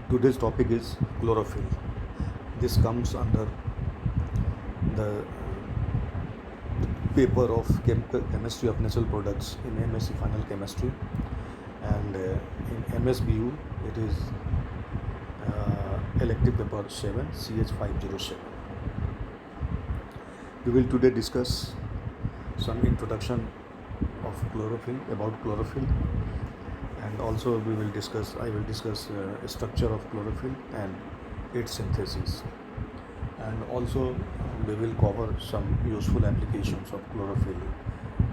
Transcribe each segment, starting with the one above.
Today's topic is chlorophyll. This comes under the paper of chemistry of natural products in MSc Final Chemistry, and in MSBU it is elective paper 7 CH507. We will today discuss some introduction of chlorophyll, about chlorophyll, and also I will discuss structure of chlorophyll and its synthesis, and also we will cover some useful applications of chlorophyll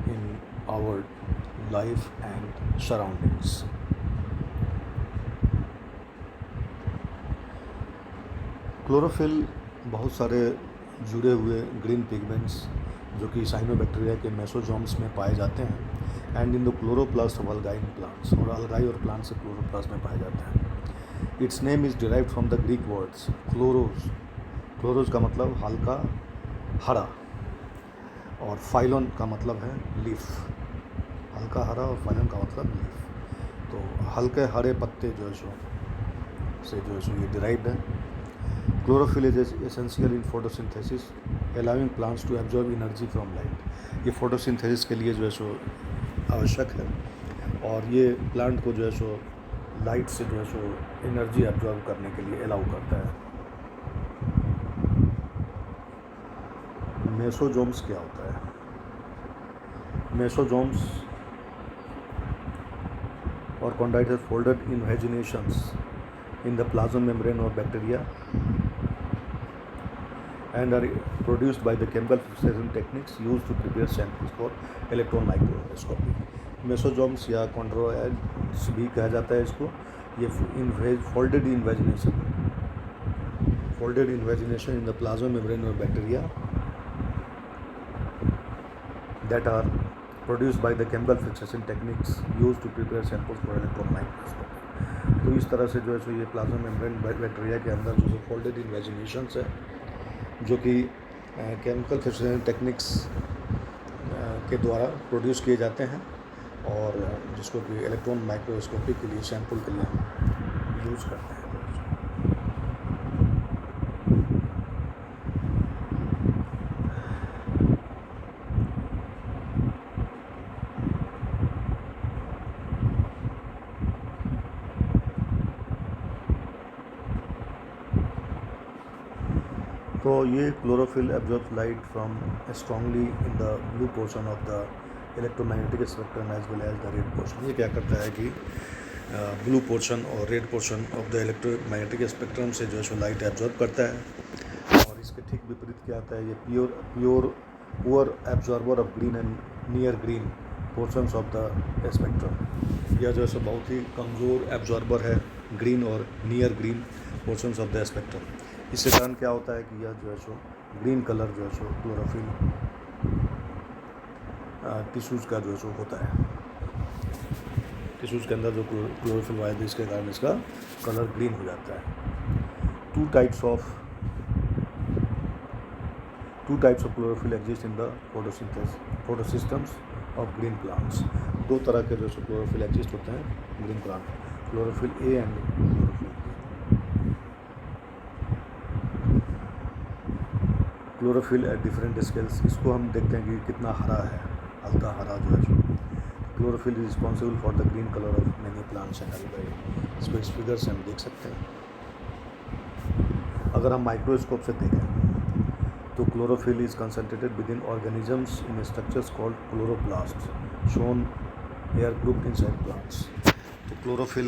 in our life and surroundings. Chlorophyll बहुत सारे जुड़े हुए green pigments जो कि cyanobacteria के मेसोजोम्स में पाए जाते हैं and in the chloroplast of algae plants, और अल्गाई और प्लांट्स से क्लोरोप्लास्ट में पाए जाते हैं. Its name is derived from the Greek words chloros. Chloros का मतलब हल्का हरा, और फाइलोन का मतलब है लीफ. हल्का हरा और फाइलोन का मतलब लीफ. तो हल्के हरे पत्ते जो है सो ये डिराइव्ड है. Chlorophyll is essential in photosynthesis allowing plants to absorb energy from light. ये फोटोसिंथेसिस के लिए जो है सो आवश्यक है, और ये प्लांट को जो है सो लाइट से जो है सो एनर्जी एब्जॉर्ब करने के लिए अलाउ करता है. मेसोजोम्स क्या होता है? मेसोजोम्स और कॉन्डाइटस folded इन्वेजिनेशंस in the plasma membrane of bacteria and are produced by the chemical filtration techniques used to prepare samples for electron microscopy. मेसोजोम्स या कॉन्ड्रोइड्स भी कहा जाता है इसको. ये folded invagination in the plasma membrane of bacteria that are produced by the chemical filtration techniques used to prepare samples for electron microscopy. तो इस तरह से जो है सो ये प्लाज्मा मेम्ब्रेन बैक्टीरिया के अंदर जो फोल्डेड इन्वेजिनेशंस है जो कि केमिकल फिल्ट्रेशन टेक्निक्स के द्वारा प्रोड्यूस किए जाते हैं, और जिसको कि इलेक्ट्रॉन माइक्रोस्कोपी के लिए सैंपल के लिए यूज़ करते हैं. तो ये chlorophyll absorbs light from strongly in the blue portion of the electromagnetic spectrum as well as the red portion. ये क्या करता है कि ब्लू पोर्शन और red portion of the electromagnetic spectrum से जो है सो लाइट एब्जॉर्ब करता है, और इसके ठीक विपरीत क्या आता है, ये poor absorber of green and near green portions of the spectrum. यह जो है सो बहुत ही कमज़ोर एब्जॉर्बर है ग्रीन और near green portions of the spectrum. इसके कारण क्या होता है कि यह जो है सो ग्रीन कलर जो है सो क्लोरोफिल टिश्यूज़ का जो है सो होता है. टिश्यूज़ के अंदर जो क्लोरोफिल वायु है इसके कारण इसका कलर ग्रीन हो जाता है. Two types of chlorophyll exist in the photosystems of green plants. दो तरह के जो सो क्लोरोफिल एग्जिस्ट होते हैं green plant, chlorophyll A and chlorophyll. Chlorophyll at different scales. इसको हम देखते हैं कि कितना हरा है, हल्का हरा जो है. Chlorophyll is responsible for the green colour of many plants and animals. इसको इस फिगर से हम देख सकते हैं. अगर हम माइक्रोस्कोप से देखें तो chlorophyll is concentrated with in organisms in structures called chloroplast shown air group inside plants. तो क्लोरोफिल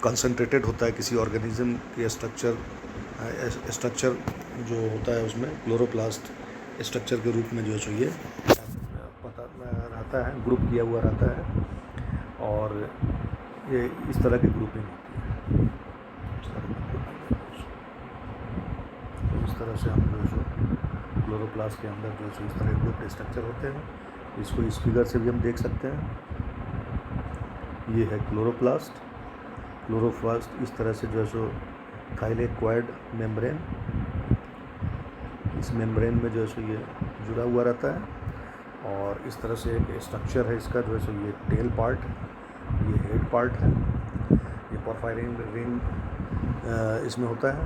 कंसनट्रेटेड होता है किसी ऑर्गेनिज्म के स्ट्रक्चर जो होता है उसमें क्लोरोप्लास्ट स्ट्रक्चर के रूप में जो है सो ये पता रहता है, ग्रुप किया हुआ रहता है, और ये इस तरह की ग्रुपिंग होती है. तो इस तरह से हम जो है सो क्लोरोप्लास्ट के अंदर जो है सो इस तरह के ग्रुप के स्ट्रक्चर होते हैं. इसको इस फिगर से भी हम देख सकते हैं. ये है क्लोरोप्लास्ट इस तरह से जो है सो थाइलेक्वाइड मेम्ब्रेन, इस मेम्ब्रेन में जो है सो ये जुड़ा हुआ रहता है, और इस तरह से एक स्ट्रक्चर है इसका जो है सो ये टेल पार्ट, ये हेड पार्ट है, ये पोरफायरिन रिंग इसमें होता है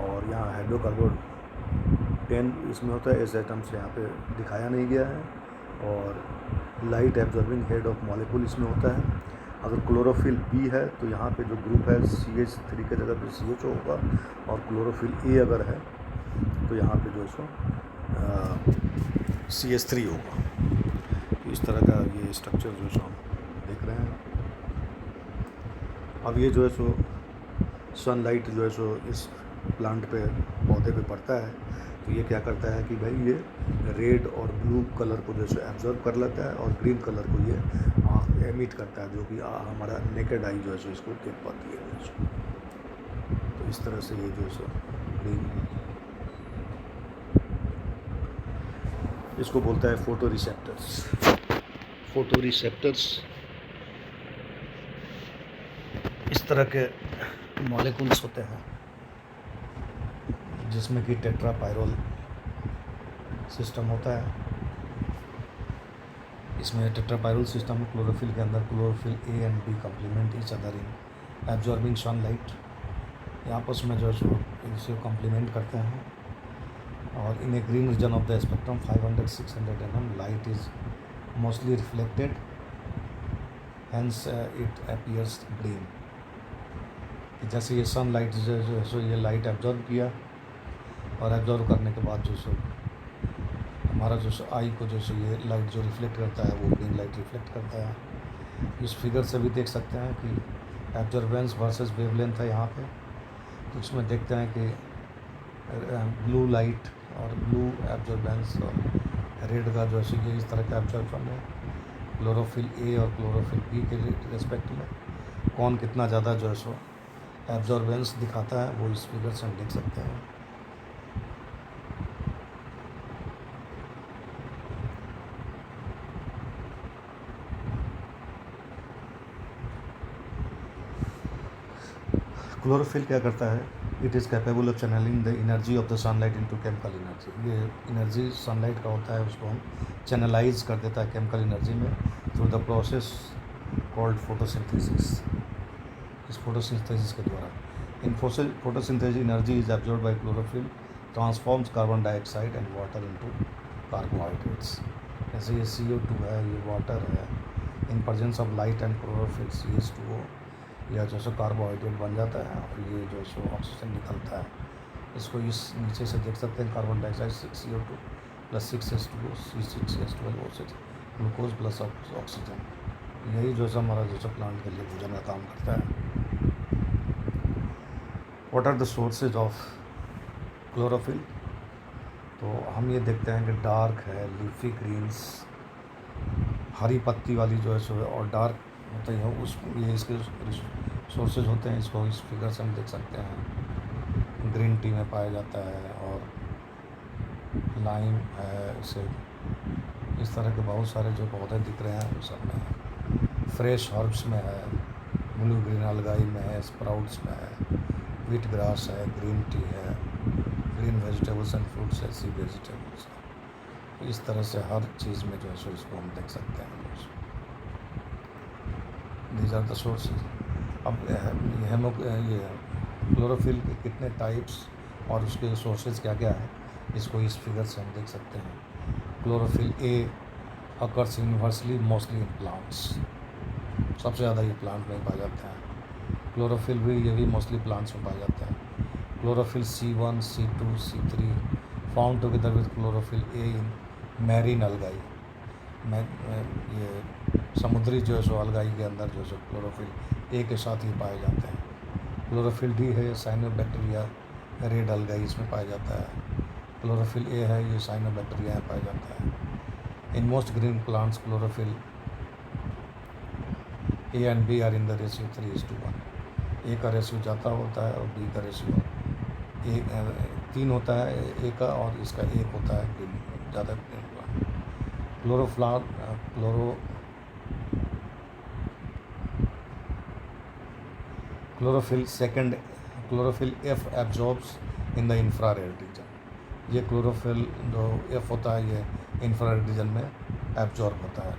और यहाँ हाइड्रोकार्बन 10 इसमें होता है। इस आइटम से यहाँ पे दिखाया नहीं गया है। और light absorbing head of molecule इसमें होता है। अगर क्लोरोफिल बी है तो यहाँ पे जो ग्रुप है CH3 के जगह पे CHO होगा, और क्लोरोफिल ए अगर है तो यहाँ पे जो है सो CH3 होगा। इस तरह का ये स्ट्रक्चर जो है सो हम देख रहे हैं। अब ये जो है सो सनलाइट जो है सो इस प्लांट पे पौधे पे पड़ता है, तो ये क्या करता है कि भाई ये रेड और ब्लू कलर को जो है एब्जॉर्ब कर लेता है और ग्रीन कलर को ये एमिट करता है, जो कि हमारा नेकेड आई जो है सो इसको देख पाती है। तो इस तरह से ये जो है सो ग्रीन, इसको बोलता है फोटो रिसेप्टर्स। फोटो रिसेप्टर्स इस तरह के मॉलिक्यूल्स होते हैं जिसमें कि टेट्रापायरोल सिस्टम होता है। इसमें टेट्रापायरोल सिस्टम में क्लोरोफिल के अंदर chlorophyll A and B complement each other in absorbing sunlight. यहाँ पर उसमें जो है इसे कम्प्लीमेंट करते हैं। और in a green region of the spectrum 500-600 nm light is mostly reflected, hence it appears green. जैसे ये सनलाइट जो है सो ये लाइट एब्जॉर्ब किया और एब्जॉर्व करने के बाद जो सो हमारा जो सो आई को जो सो ये लाइट जो रिफ्लेक्ट करता है वो ग्रीन लाइट रिफ्लेक्ट करता है। इस फिगर से भी देख सकते हैं कि एब्जॉर्बेंस वर्सेस वेवलेंथ है यहाँ पे। तो इसमें देखते हैं कि ब्लू लाइट और ब्लू एब्जॉर्बेंस और रेड का जो है ये इस तरह का एब्जॉर्बन है। क्लोरोफिल ए और क्लोरोफिल बी के रिस्पेक्ट में कौन कितना ज़्यादा जो है सो एब्जॉर्बेंस दिखाता है वो इस फिगर से हम देख सकते हैं। क्लोरोफिल क्या करता है? It is capable of channelling the energy of the sunlight into chemical energy. ये एनर्जी सनलाइट का होता है उसको हम चैनलाइज कर देता है केमिकल एनर्जी में through the process called photosynthesis. इस फोटोसिंथेसिस के द्वारा in photosynthesis energy is absorbed by chlorophyll transforms carbon dioxide and water into carbohydrates. जैसे ये CO2 है, ये वाटर है, in presence of light and chlorophyll CH2O या जो सो कार्बोहाइड्रेट बन जाता है और ये जो सो ऑक्सीजन निकलता है। इसको इस नीचे से देख सकते हैं, carbon dioxide 6CO2 + 6H2O C6H12O6 glucose plus oxygen. यही जो सो हमारा जो सो प्लांट के लिए भोजन का काम करता है। What are the sources of chlorophyll? तो हम ये देखते हैं कि डार्क है, लीफी ग्रीन्स, हरी पत्ती वाली जो है सो और डार्क होता है उस ये इसके सोर्सेज होते हैं। इसको इस फिगर से हम देख सकते हैं। ग्रीन टी में पाया जाता है और लाइम है, इसे इस तरह के बहुत सारे जो पौधे दिख रहे हैं वो सब में है। फ्रेश हर्ब्स में है, ब्लू ग्रीन अलगाई में है, स्प्राउट्स में है, व्हीट ग्रास है, ग्रीन टी है, ग्रीन वेजिटेबल्स एंड फ्रूट्स है, सी वेजिटेबल्स है। इस तरह से हर चीज़ में जो है सो इसको हम देख सकते हैं। These are the sources. अब ये क्लोरोफिल के कितने टाइप्स और उसके सोर्सेज क्या क्या है इसको इस फिगर से हम देख सकते हैं। Chlorophyll A occurs universally mostly in plants. सबसे ज़्यादा ये प्लांट में पाया जाता है। क्लोरोफिल भी ये भी मोस्टली प्लांट्स में पाया जाता है। Chlorophyll C1, C2, C3 found together with chlorophyll A in marine algae. ये समुद्री जो है सो अलगाई के अंदर जो है सो क्लोरोफिल ए के साथ ही पाए जाते हैं। क्लोरोफिल डी है साइनोबैक्टीरिया रेड अलगाई, इसमें पाया जाता है। क्लोरोफिल ए है ये साइनोबैक्टीरिया में पाया जाता है। In most green plants chlorophyll A and B are in the ratio 3:1। A का रेशियो ज़्यादा होता है और बी का रेशियो 3 होता है ए का, और इसका 1 होता है ग्रीन ज़्यादा green plant. Chlorophyll F absorbs in the infrared reason. ये क्लोरोफिल जो F होता है ये इंफ्रारेड रीजन में एब्जॉर्ब होता है।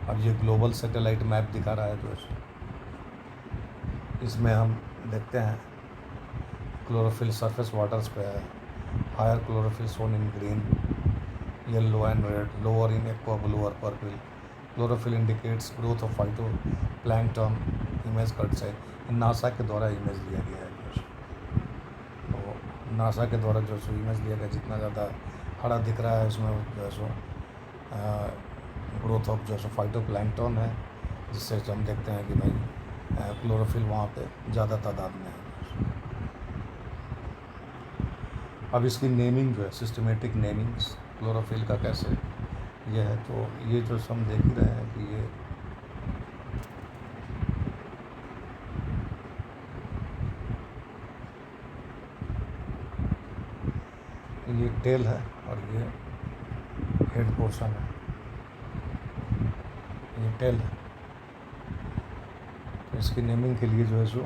अब ये ग्लोबल सैटेलाइट मैप दिखा रहा है दोस्तों। इसमें हम देखते हैं क्लोरोफिल सरफेस वाटर्स पे है, higher chlorophyll shown in green, yellow and red, lower in aqua blue और पर्पल। Chlorophyll indicates growth of phytoplankton. Image कट से नासा के द्वारा इमेज लिया गया है दोस्तों। तो नासा के द्वारा जो सो इमेज लिया गया, जितना ज़्यादा हरा दिख रहा है उसमें जो है सो ग्रोथ ऑफ जो सो फाइटो प्लैंकटन है, जिससे हम देखते हैं कि भाई क्लोरोफिल वहाँ पे ज़्यादा तादाद में है। अब इसकी नेमिंग जो है, सिस्टमेटिक नेमिंग्स क्लोरोफिल का कैसे ये है, तो ये जो हम देख ही रहे हैं कि ये टेल है और ये हेड पोर्शन है, ये टेल है। तो इसकी नेमिंग के लिए जो है सो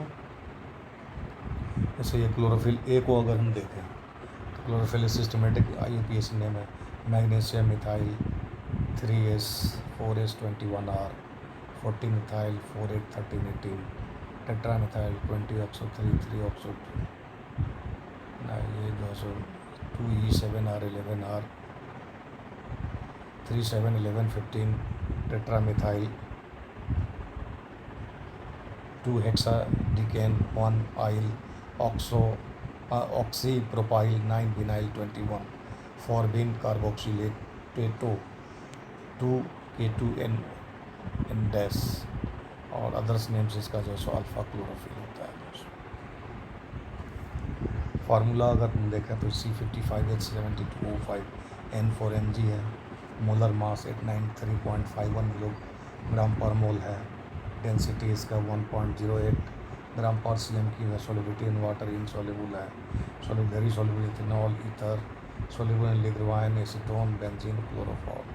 जैसे ये क्लोरोफिल ए को अगर हम देखें तो क्लोरोफिल सिस्टमेटिक IUPAC नेम है, magnesium methyl 3S 4S21R 40 methyl 48 13 18 tetra methyl 20 oxo 3 oxo 2 ये जो है सो 2E7R 11R 3 7 11 15 tetra methyl 2 hexadecen 1 yl oxy propyl 9 vinyl 21 phorbine carboxylatato 2 K2N dash और अदर्स नेम्स इसका जो है अल्फ़ा क्लोरोफिल होता है। फार्मूला अगर हम देखें तो C55H72O5 N4Mg है, मोलर मास 893.51 किलोग्राम पर मोल है, डेंसिटी इसका 1.08 ग्राम पर cm3 है, सॉल्युबिलिटी इन वाटर इनसॉल्युबल है, very soluble ethanol, ether, soluble in ligrine, acetone, benzene, chloroform.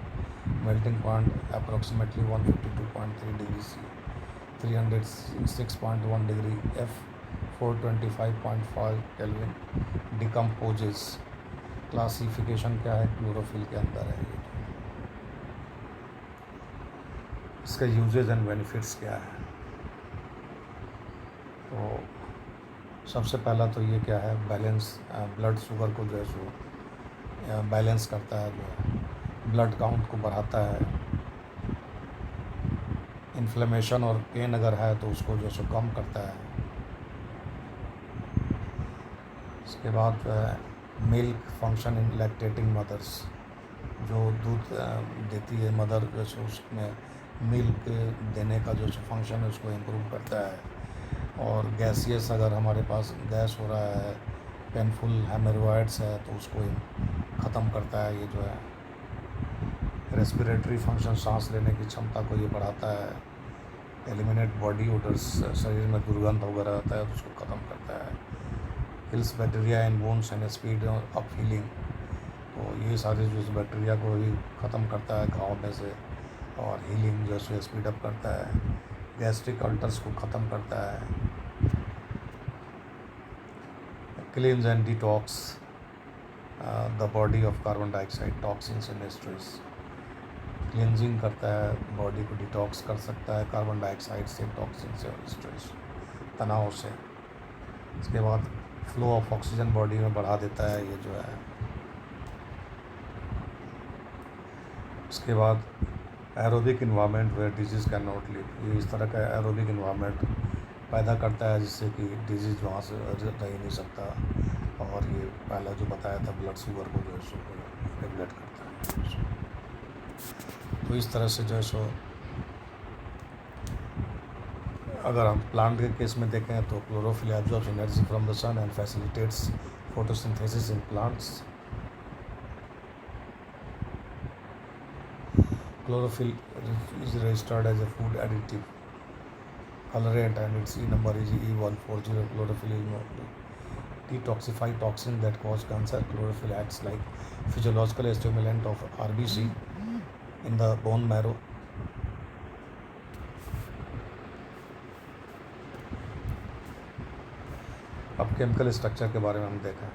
Melting point approximately 152.3 degrees C, 306.1 degree F, 425.5 Kelvin. Decomposes. Classification क्या है, chlorophyll के अंदर है ये। इसका यूजेज एंड बेनिफिट्स क्या है, तो सबसे पहला तो ये क्या है, बैलेंस ब्लड शुगर को जो है सो बैलेंस करता है, जो है ब्लड काउंट को बढ़ाता है, इन्फ्लेमेशन और पेन अगर है तो उसको जो है कम करता है। इसके बाद जो है milk function in lactating mothers, जो दूध देती है मदर, जो है उसमें मिल्क देने का जो फंक्शन है उसको इम्प्रूव करता है। और गैसियस अगर हमारे पास गैस हो रहा है, पेनफुल हेमरोइड्स है तो उसको ख़त्म करता है। ये जो है रेस्पिरेटरी फंक्शन, सांस लेने की क्षमता को ये बढ़ाता है। एलिमिनेट बॉडी ओडर्स, शरीर में दुर्गंध वगैरह आता है तो उसको ख़त्म करता है। Hills bacteria in bones and speed up healing, तो ये सारे जो बैक्टीरिया को ही ख़त्म करता है घाव में से, और हीलिंग जो है स्पीड अप करता है। गैस्ट्रिक अल्टर्स को ख़त्म करता है। Cleans and detox the body of carbon dioxide, toxins and stress, cleansing करता है, बॉडी को डिटॉक्स कर सकता है कार्बन डाइऑक्साइड से, टॉक्सिन से और स्ट्रेस, तनाव से। इसके बाद फ्लो ऑफ ऑक्सीजन बॉडी में बढ़ा देता है ये जो है। इसके बाद aerobic environment where disease can not live, ये इस तरह का एरोबिक इन्वायरमेंट पैदा करता है जिससे कि डिजीज़ वहाँ से रह ही नहीं सकता। और ये पहला जो बताया था ब्लड शुगर को जो है रेगुलेट करता है। तो इस तरह से जो है सो अगर हम प्लांट के केस में देखें तो chlorophyll absorbs energy from the sun and facilitates photosynthesis in plants. Chlorophyll is registered as a food additive colorant and its E number is E140. Chlorophyll is known to detoxify toxins that cause cancer. Chlorophyll acts like physiological stimulant of RBC in the bone marrow. अब chemical structure के बारे में हम देखें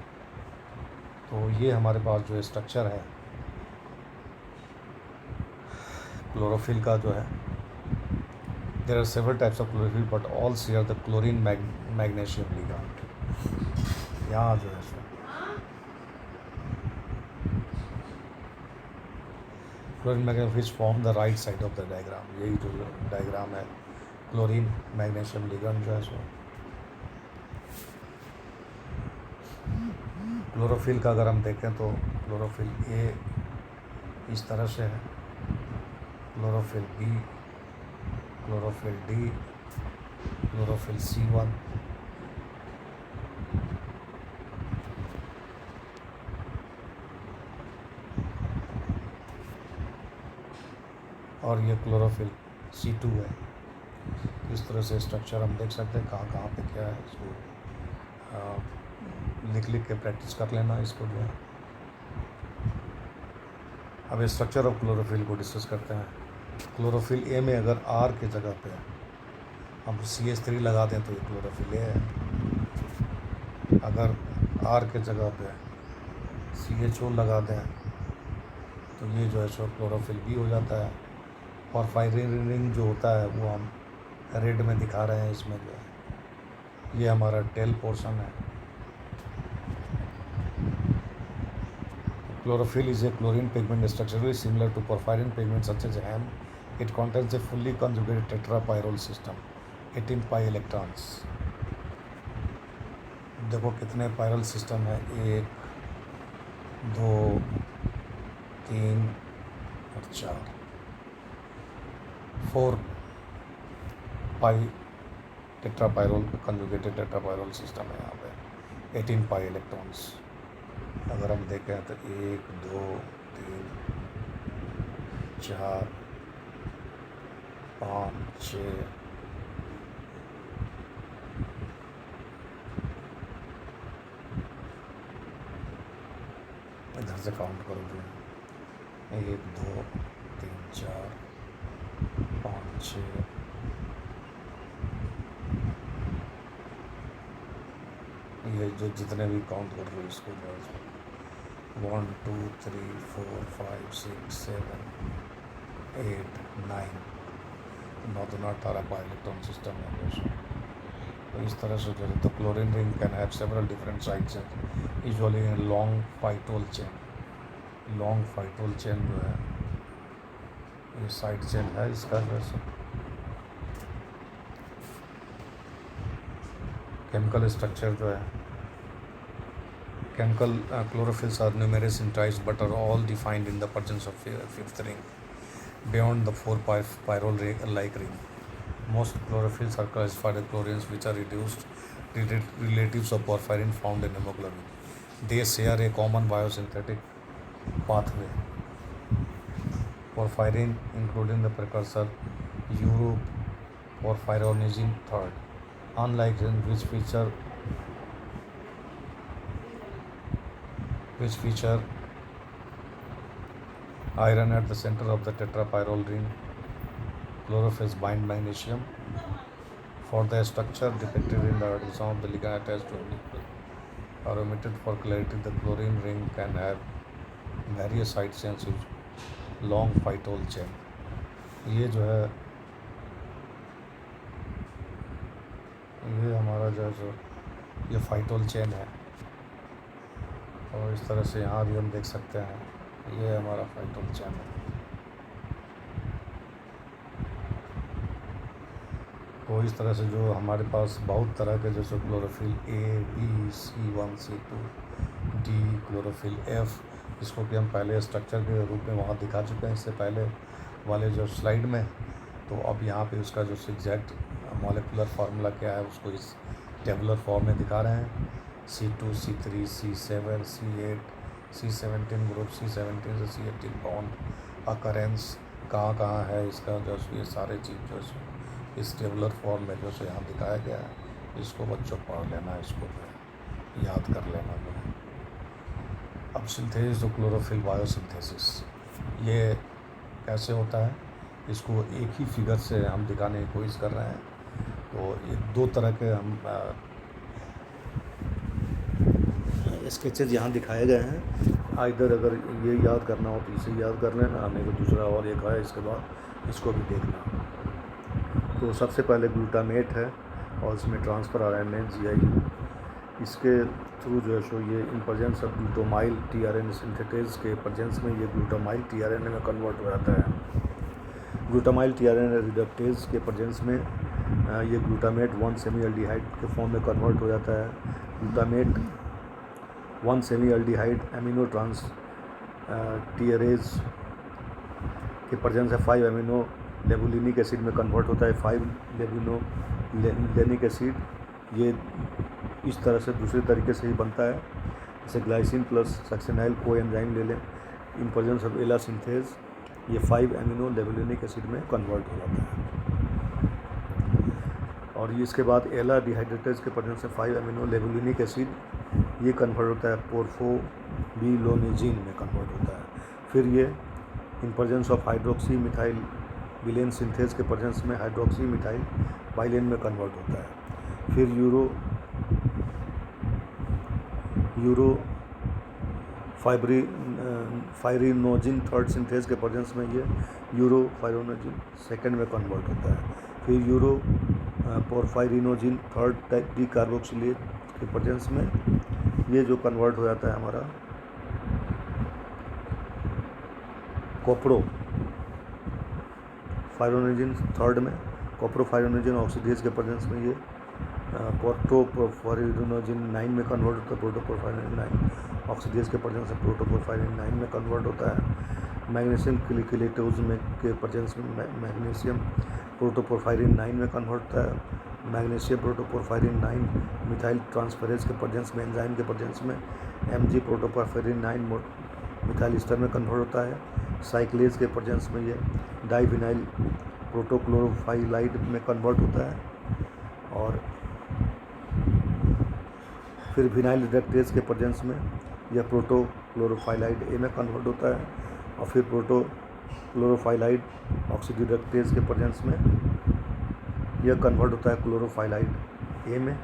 तो ये हमारे पास जो स्ट्रक्चर है क्लोरोफिल का जो है There are several types of chlorophyll, but all share the chlorine magnesium ligand. यहाँ जो है so chlorine magnesium which form the right side of the diagram, यही जो डायग्राम है क्लोरीन मैग्नीशियम लिगेंड जो है सो। क्लोरोफिल का अगर हम देखें तो क्लोरोफिल ए इस तरह से है, chlorophyll B, chlorophyll D, chlorophyll C1, और ये क्लोरोफिल C2 है। इस तरह से स्ट्रक्चर हम देख सकते हैं कहाँ कहाँ पे क्या है, इसको लिख के प्रैक्टिस कर लेना इसको जो है। अब स्ट्रक्चर ऑफ क्लोरोफिल को डिस्कस करते हैं। क्लोरोफिल ए में अगर R के जगह पे हम CH3 लगा दें तो ये क्लोरोफिल ए है। अगर R के जगह पे CHO लगा दें तो ये जो है सो क्लोरोफिल बी हो जाता है। और फायरिंग रिंग जो होता है वो हम रेड में दिखा रहे हैं इसमें जो है, ये हमारा टेल पोर्शन है। Chlorophyll is a chlorine pigment structure very similar to porphyrin pigment such as HAM. It contains a fully conjugated tetrapyrrole system, 18 pi electrons. देखो कितने पायरल सिस्टम है, 1 2 3 और 4 पाई टेट्रापायरोल कंजुगेटेड टेट्रापायरोल सिस्टम है यहाँ पे, 18 पाई इलेक्ट्रॉन्स। अगर हम देखें तो 1 2 3 4 5 6 इधर से काउंट करो जो 1 2 3 4 5 6 ये जो जितने भी काउंट कर रहे हो इसको 1 2 3 4 5 6 7 8 9 9 तो 18 पाई इलेक्ट्रॉन सिस्टम है दोस्तों। तो इस तरह से जो है तो chlorine ring can have several different sides usually in long phytol chain. Long phytol chain जो है ये साइड चेन है इसका जो है। केमिकल स्ट्रक्चर जो है, chemical chlorophylls are numerous in types but are all defined in the presence of fifth ring beyond the 4 pyrrole like ring. Most chlorophylls are classified as chlorines which are reduced relatives of porphyrin found in hemoglobin. They share a common biosynthetic pathway. Porphyrin, including the precursor uroporphyronisine III, unlike ring which feature iron at the center of the tetrapyrrole ring, chlorophylls bind magnesium. For the structure depicted in the article, some of the ligand attached to it are omitted for clarity. The chlorine ring can have various side chains with long phytol chain. ये जो है ये हमारा जो है ये phytol chain है। और इस तरह से यहाँ भी हम देख सकते हैं ये हमारा फाइटोल चेन है। तो इस तरह से जो हमारे पास बहुत तरह के जैसे chlorophyll A B C1 C2 D, chlorophyll F, इसको कि हम पहले स्ट्रक्चर के रूप में वहाँ दिखा चुके हैं इससे पहले वाले जो स्लाइड में। तो अब यहाँ पे उसका जो एग्जैक्ट मॉलिक्यूलर फार्मूला क्या है उसको इस टेबुलर फॉर्म में दिखा रहे हैं। C2 C3 C7 C8 C17 group, C17 से C18 बॉन्ड, अकरेंस कहाँ कहाँ है इसका जो ये सारे चीज़ जो इस टेबुलर फॉर्म में जो यहाँ दिखाया गया है। इसको बच्चों पढ़ लेना, इसको याद कर लेना जो है। अब सिंथेसिस ऑफ क्लोरोफिल बायोसिंथेसिस ये कैसे होता है इसको एक ही फिगर से हम दिखाने की कोशिश कर रहे हैं। तो ये दो तरह के हम स्केचेज यहाँ दिखाए गए हैं। आइदर अगर ये याद करना हो तो इसे याद कर लेना, नहीं तो दूसरा और एक है इसके बाद इसको भी देखना। तो सबसे पहले ग्लूटामेट है और इसमें ट्रांसफ़र RNA GIU, इसके थ्रू जो है सो ये in presence of glutamyl tRNA synthetase के प्रेजेंस में ये ग्लूटामाइल tRNA में कन्वर्ट हो जाता है। ग्लूटामाइल tRNA रिडक्टेज के प्रेजेंस में ये ग्लूटामेट 1 सेमी एल्डिहाइड के फॉर्म में कन्वर्ट हो जाता है। Glutamate 1 semi aldehyde amino transferase के प्रेजेंस है 5 एमिनो लेबुलिनिक एसिड में कन्वर्ट होता है 5 लेबुलिनिक एसिड। ये इस तरह से दूसरे तरीके से ही बनता है, जैसे ग्लाइसिन प्लस सक्सेनाइल को एंजाइम ले लें, इन प्रेजेंस ऑफ एला सिंथेज ये 5 एमिनो लेबुलिनिक एसिड में कन्वर्ट हो जाता है। और इसके बाद एला डिहाइड्रेटेज के प्रेजेंस से 5 एमिनो लेबुलिनिक एसिड ये कन्वर्ट होता है पोर्फोबिलोनिजिन में कन्वर्ट होता है। फिर ये in presence of hydroxy methyl villain synthase के प्रेजेंस में हाइड्रोक्सी मिथाइल बाइलेन में कन्वर्ट होता है। फिर फाइरिनोजिन थर्ड सिंथेज के प्रेजेंस में ये यूरोफाइरिनोजिन सेकेंड में कन्वर्ट होता है। फिर पोरफाइरिनोजिन थर्ड टाइप डी कार्बोक्सिलेज के प्रेजेंस में ये जो कन्वर्ट हो जाता है हमारा कोप्रोफाइरिनोजिन थर्ड में, कोप्रोफाइरिनोजिन ऑक्सीडेज के प्रेजेंस में ये प्रोटोपोरफाइरिनोजिन 9 में कन्वर्ट होता है। प्रोटोपोरफाइरिन 9 ऑक्सीडेज के प्रेजेंस से प्रोटोपोरफाइरिन 9 में कन्वर्ट होता है। मैग्नीशियम क्लिकेलेटोज में के प्रेजेंस में मैग्नीशियम प्रोटोपोरफाइरिन 9 में कन्वर्ट होता है। मैग्नीशियम प्रोटोपोरफाइरिन 9 मिथाइल ट्रांसफरेज के प्रेजेंस में एंजाइम के प्रेजेंस में Mg प्रोटोपोरफाइरिन 9 मिथाइल ईस्टर में कन्वर्ट होता है। साइक्लेज के प्रेजेंस में ये डाइविनाइल प्रोटोक्लोरोफाइलाइड में कन्वर्ट होता है। और फिर विनाइल रिडक्टेज के प्रेजेंस में यह प्रोटोक्लोरोफाइलाइड ए में कन्वर्ट होता है। और फिर प्रोटोक्लोरोफाइलाइड ऑक्सीडिडक्टेज के प्रेजेंस में यह कन्वर्ट होता है क्लोरोफाइलाइड ए में।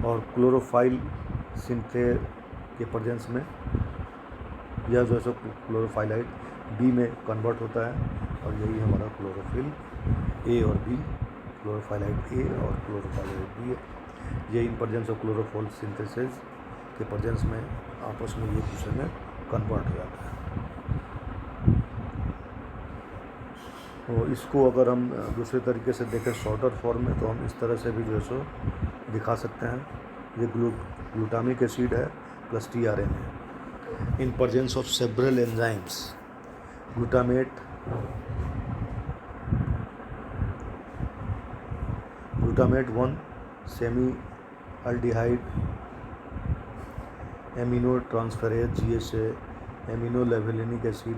और क्लोरोफाइल सिंथेज के प्रेजेंस में यह जो है सो क्लोरोफाइलाइड बी में कन्वर्ट होता है। और यही हमारा क्लोरोफिल ए और बी, क्लोरोफाइलाइड ए और क्लोरोफाइलाइड बी है। ये इन प्रेजेंस ऑफ क्लोरोफॉल सिंथेसिस के प्रेजेंस में आपस में एक दूसरे में कन्वर्ट हो जाता है। तो इसको अगर हम दूसरे तरीके से देखें शॉर्टर फॉर्म में, तो हम इस तरह से भी जो है सो दिखा सकते हैं। ये ग्लूटामिक एसिड है plus tRNA in presence of several enzymes. Glutamate 1 semi aldehyde amino transferase GSA amino levulinic acid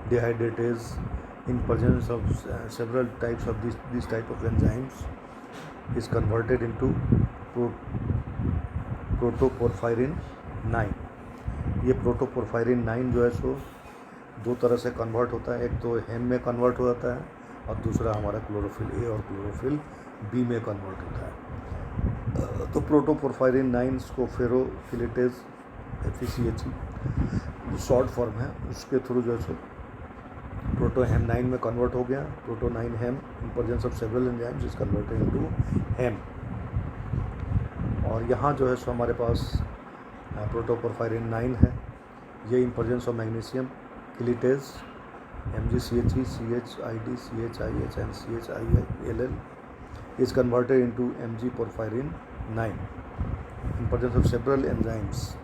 dehydratase in presence of several types of this type of enzymes is converted into प्रोटोपोरफाइरिन 9। ये प्रोटोपोरफाइरिन 9 जो है सो दो तरह से convert होता है, एक तो हेम में कन्वर्ट हो जाता है और दूसरा हमारा क्लोरोफिल ए और क्लोरोफिल बी में कन्वर्ट होता है। तो प्रोटोपोरफाइरिन 9 को फेरोफिलेटेज FECHE शॉर्ट फॉर्म है, उसके थ्रू जो है सो प्रोटोहेम 9 में कन्वर्ट हो गया। Proto 9 heme in presence of several enzymes is converted into heme. और यहाँ जो है सो हमारे पास प्रोटोपोरफाइरिन 9 है, ये in presence of magnesium chelatase MgCHE CHID CHIH and CHILL is converted into Mg porphyrin 9 in presence of several enzymes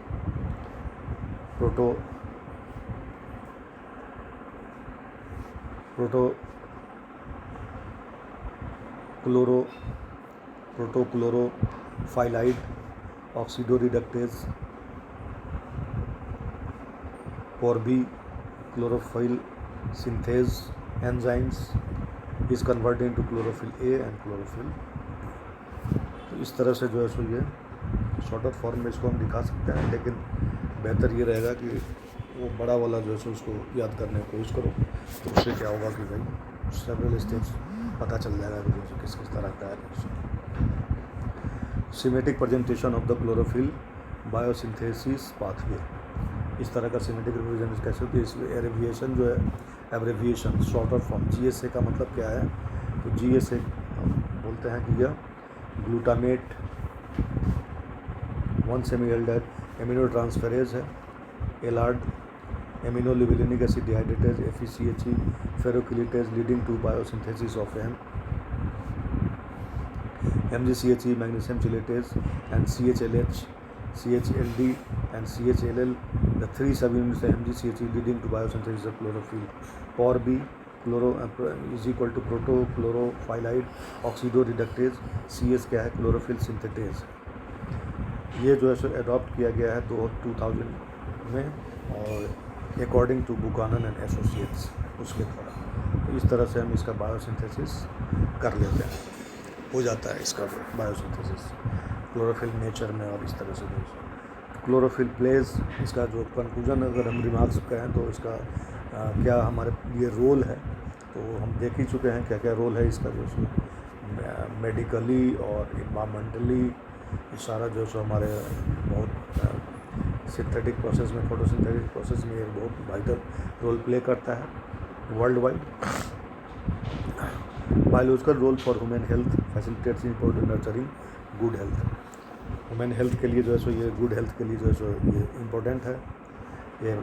protochlorophylide oxidoreductase chlorophyll synthase enzymes is converted into chlorophyll A and chlorophyll। तो इस तरह से जो है सो ये shorter form में इसको हम दिखा सकते हैं, लेकिन बेहतर ये रहेगा कि वो बड़ा वाला जो है सो उसको याद करने की कोशिश करो, तो उससे क्या होगा कि भाई सेवरल स्टेप्स पता चल जाएगा कि जो किस किस तरह का है। Semantic presentation of the chlorophyll biosynthesis pathway, इस तरह का सिमेटिक रिप्रेजेंटेशन कैसे होती है, इसमें एब्रिविएशन जो है एब्रेविएशन, शॉर्टर फॉर्म। GSA का मतलब क्या है? तो GSA बोलते हैं कि यह glutamate 1 semi aldehyde amino transferase है। एलार्ड amino levulinic acid dehydratase, FeChe ferrochelatase leading to biosynthesis of MgChe magnesium chelatase and CHLH, CHLD and CHLL, the three subunits of MgChe leading to biosynthesis of chlorophyll. POR B chloro is equal to protochlorophyllide oxidoreductase, CS क्या है? Chlorophyll synthetase. ये जो है सो adopt किया गया है 2000 में और according to Buchanan and associates उसके द्वारा। तो इस तरह से हम इसका बायोसिंथेसिस कर लेते हैं, हो जाता है इसका बायोसिंथेसिस क्लोरोफिल नेचर में। और इस तरह से क्लोरोफिल प्लेज, इसका जो कंक्लूजन अगर हम रिमार्क्स कहें तो इसका क्या हमारे लिए रोल है, तो हम देख ही चुके हैं क्या क्या रोल है इसका, जो सो मेडिकली और इन्वायरमेंटली ये सारा जो सो हमारे बहुत सिंथेटिक प्रोसेस में, फोटोसिंथेटिक प्रोसेस में एक बहुत वाइटल रोल प्ले करता है world wide. Biological role for human health facilitates important nurturing good health. Human health के लिए जो है सो ये गुड हेल्थ के लिए जो है सो ये इम्पोर्टेंट है। ये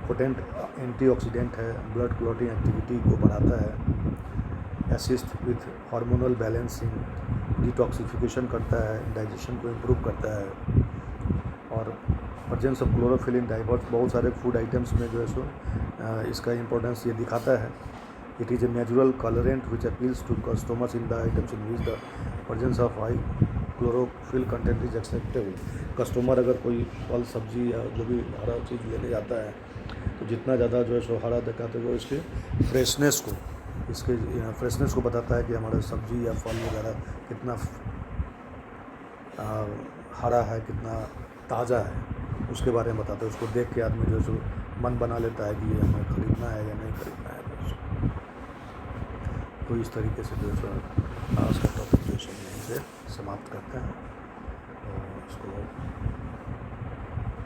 पोटेंट एंटीऑक्सीडेंट है, ब्लड क्लॉटिंग एक्टिविटी को बढ़ाता है, assist with hormonal balancing, detoxification करता है, डाइजेशन को इम्प्रूव करता है। और presence of chlorophyll in diverse बहुत सारे फूड आइटम्स में जो है सो इसका इम्पोर्टेंस ये दिखाता है। It is a natural colourant which appeals to customers in the items in which the presence of high chlorophyll content is acceptable. Customer अगर कोई फल सब्जी या जो भी हरा चीज़ लेने जाता है तो जितना ज़्यादा जो है सो हरा दिखाते हुए इसके फ्रेशनेस को, इसके फ्रेशनेस को बताता है कि हमारा सब्जी या फल वगैरह कितना हरा है, कितना ताज़ा है, उसके बारे में बताता है। उसको देख के आदमी जो है सो मन बना लेता है कि ये हमें ख़रीदना है या नहीं ख़रीदना है। तो इस तरीके से जो है आज का टॉपिक जो है यहीं से समाप्त करते हैं और इसको